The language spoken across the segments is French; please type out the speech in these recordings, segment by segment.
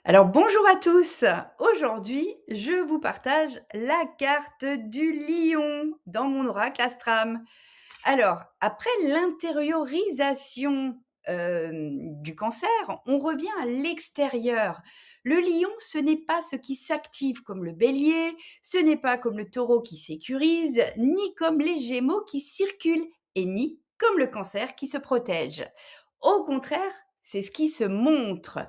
Alors bonjour à tous. Aujourd'hui, je vous partage la carte du lion dans mon oracle Astram. Alors, après l'intériorisation, du cancer, on revient à l'extérieur. Le lion, ce n'est pas ce qui s'active comme le bélier, ce n'est pas comme le taureau qui sécurise, ni comme les gémeaux qui circulent, et ni comme le cancer qui se protège. Au contraire, c'est ce qui se montre.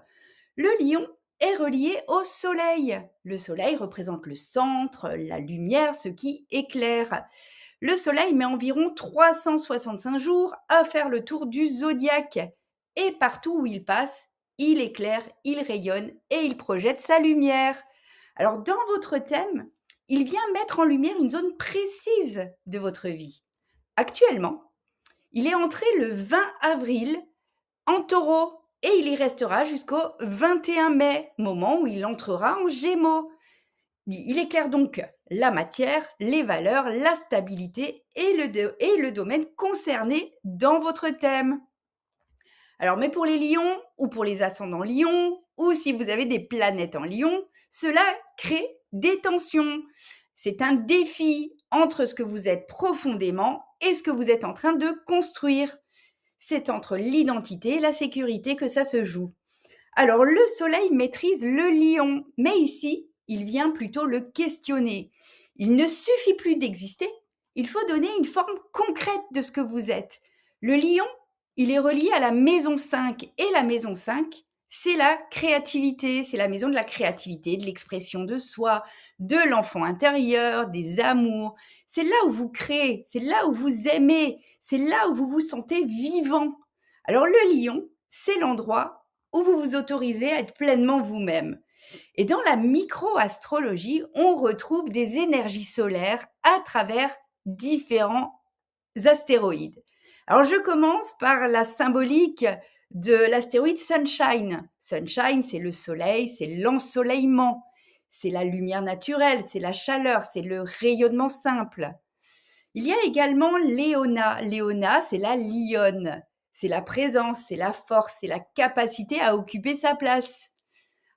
Le lion est relié au soleil. Le soleil représente le centre, la lumière, ce qui éclaire. Le soleil met environ 365 jours à faire le tour du zodiaque. Et partout où il passe, il éclaire, il rayonne et il projette sa lumière. Alors dans votre thème, il vient mettre en lumière une zone précise de votre vie. Actuellement, il est entré le 20 avril en taureau et il y restera jusqu'au 21 mai, moment où il entrera en gémeaux. Il éclaire donc la matière, les valeurs, la stabilité et le domaine concerné dans votre thème. Alors, mais pour les lions ou pour les ascendants lions, ou si vous avez des planètes en lion, cela crée des tensions. C'est un défi entre ce que vous êtes profondément et ce que vous êtes en train de construire. C'est entre l'identité et la sécurité que ça se joue. Alors, le soleil maîtrise le lion, mais ici, il vient plutôt le questionner. Il ne suffit plus d'exister, il faut donner une forme concrète de ce que vous êtes. Le lion, il est relié à la maison 5, et la maison 5, c'est la créativité, c'est la maison de la créativité, de l'expression de soi, de l'enfant intérieur, des amours. C'est là où vous créez, c'est là où vous aimez, c'est là où vous vous sentez vivant. Alors le lion, c'est l'endroit où vous vous autorisez à être pleinement vous-même. Et dans la micro-astrologie, on retrouve des énergies solaires à travers différents astéroïdes. Alors je commence par la symbolique de l'astéroïde Sunshine. Sunshine, c'est le soleil, c'est l'ensoleillement, c'est la lumière naturelle, c'est la chaleur, c'est le rayonnement simple. Il y a également Léona. Léona, c'est la lionne. C'est la présence, c'est la force, c'est la capacité à occuper sa place.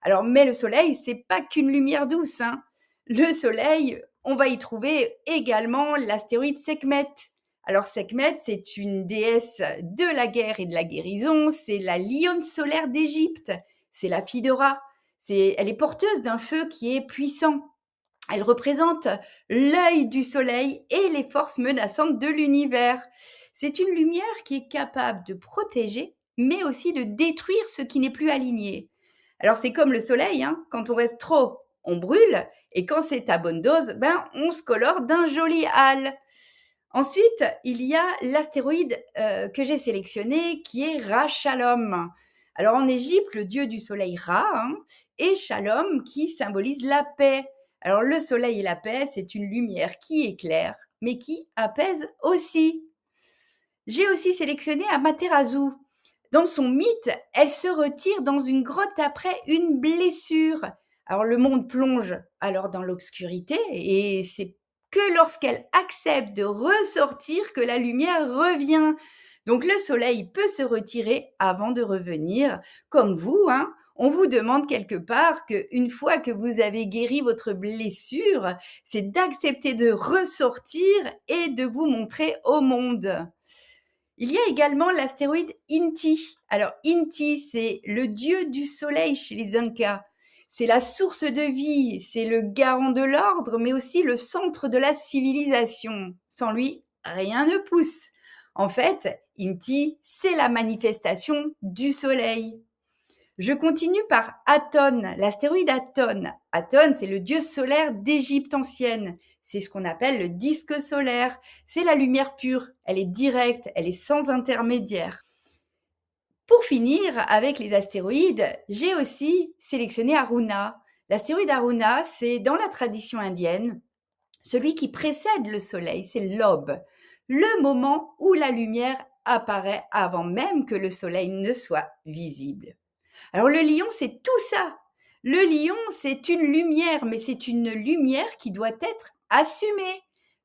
Alors, mais le soleil, c'est pas qu'une lumière douce, hein. Le soleil, on va y trouver également l'astéroïde Sekhmet. Alors, Sekhmet, c'est une déesse de la guerre et de la guérison. C'est la lionne solaire d'Égypte. C'est la fille de Ra. Elle est porteuse d'un feu qui est puissant. Elle représente l'œil du soleil et les forces menaçantes de l'univers. C'est une lumière qui est capable de protéger, mais aussi de détruire ce qui n'est plus aligné. Alors c'est comme le soleil, hein, quand on reste trop, on brûle, et quand c'est à bonne dose, on se colore d'un joli hâle. Ensuite, il y a l'astéroïde que j'ai sélectionné qui est Ra Shalom. Alors en Égypte, le dieu du soleil Ra, hein, et Shalom qui symbolise la paix. Alors le soleil et la paix, c'est une lumière qui éclaire, mais qui apaise aussi. J'ai aussi sélectionné Amaterasu. Dans son mythe, elle se retire dans une grotte après une blessure. Alors le monde plonge alors dans l'obscurité et c'est que lorsqu'elle accepte de ressortir que la lumière revient. Donc le soleil peut se retirer avant de revenir, comme vous, hein. On vous demande quelque part qu'une fois que vous avez guéri votre blessure, c'est d'accepter de ressortir et de vous montrer au monde. Il y a également l'astéroïde Inti. Alors Inti, c'est le dieu du soleil chez les Incas. C'est la source de vie, c'est le garant de l'ordre, mais aussi le centre de la civilisation. Sans lui, rien ne pousse. En fait, Inti, c'est la manifestation du soleil. Je continue par Aton, l'astéroïde Aton. Aton, c'est le dieu solaire d'Égypte ancienne. C'est ce qu'on appelle le disque solaire. C'est la lumière pure. Elle est directe, elle est sans intermédiaire. Pour finir avec les astéroïdes, j'ai aussi sélectionné Aruna. L'astéroïde Aruna, c'est dans la tradition indienne, celui qui précède le soleil, c'est l'aube, le moment où la lumière apparaît avant même que le soleil ne soit visible. Alors le lion, c'est tout ça. Le lion, c'est une lumière, mais c'est une lumière qui doit être assumée.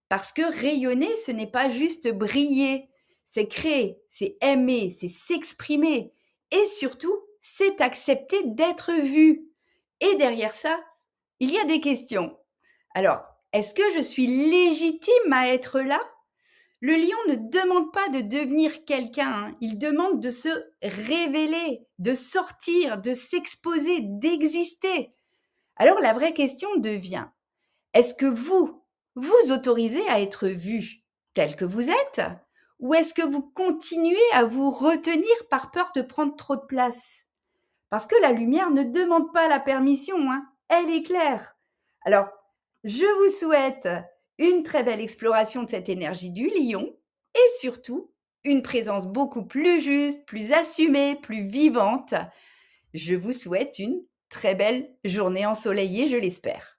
Parce que rayonner, ce n'est pas juste briller, c'est créer, c'est aimer, c'est s'exprimer. Et surtout, c'est accepter d'être vu. Et derrière ça, il y a des questions. Alors, est-ce que je suis légitime à être là? Le lion ne demande pas de devenir quelqu'un, hein, il demande de se révéler, de sortir, de s'exposer, d'exister. Alors la vraie question devient, est-ce que vous, vous autorisez à être vu tel que vous êtes? Ou est-ce que vous continuez à vous retenir par peur de prendre trop de place? Parce que la lumière ne demande pas la permission, hein, elle éclaire. Alors, je vous souhaite une très belle exploration de cette énergie du lion et surtout une présence beaucoup plus juste, plus assumée, plus vivante. Je vous souhaite une très belle journée ensoleillée, je l'espère.